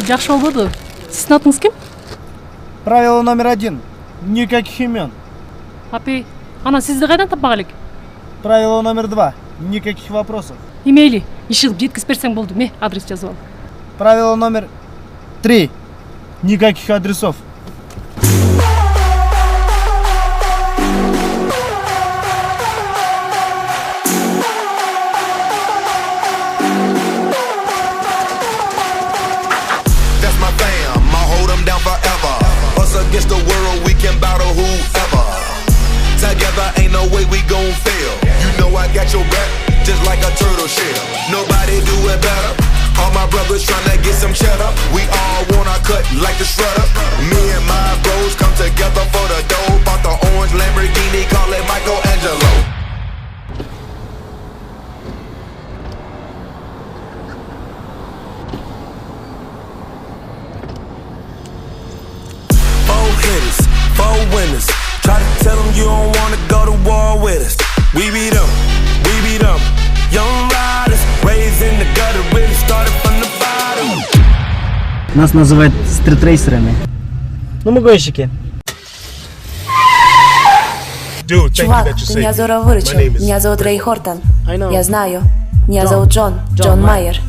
Жакшы болбоду. Сиздин атыңыз ким? Правило номер 1. Никаких имен. Апей, анан сизди кайдан таппак элек? Правило номер 2. Никаких вопросов. Эмейли, иш кылып жеткизип берсең болду. Адрес жазып ал. Правило номер 3. Никаких адресов. Against the world, we can battle whoever. Together, ain't no way we gon' fail. You know I got your back, just like a turtle shell. Nobody do it better. All my brothers tryna get some cheddar. We all wanna cut like the shredder. Me and my bros come together for the dough. Bought the orange Lamborghini, call it Michelangelo. Four winners. Try to tell them you don't wanna go to war with us. We beat them. Young riders, raised in the gutter, really started from the bottom. Нас называют стритрейсерами. Ну мы гонщики. Чувак, ты меня здорово выручил. Меня зовут Рэй Хортон. Я знаю. Меня зовут Джон Майер.